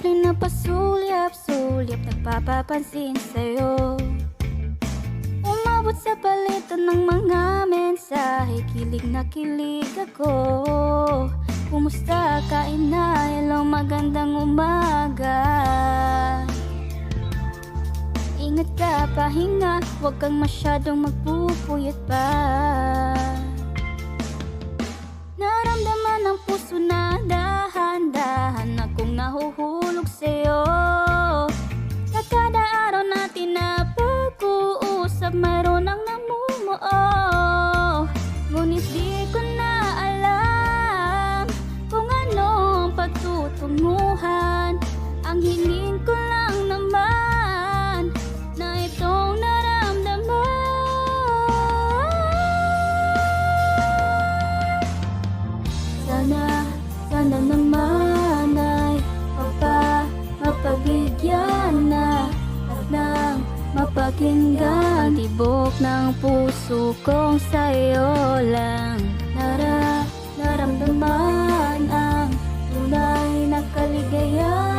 simpleng na pasulyap-sulyap nagpapapansin sa'yo. Umabot sa palitan ng mga mensahe, kilig na kilig ako. Kumusta ka ina? Hello, magandang umaga. Ingat ka, pahinga, huwag kang masyadong magpupuyat pa. Naramdaman ng puso na dahan-dahan akong nahuhulog sa'yo. Sa kada araw natin na pag-uusap, mayroon ang namumuo. Ngunit di ko na alam kung ano ang pagtutunguhan. Ang hiling ko lang naman na itong naramdaman. Sana naman ay mapabigyan na at nang mapakinggan. Tibok ng puso kong sa'yo lang naramdaman ang tunay na kaligayahan.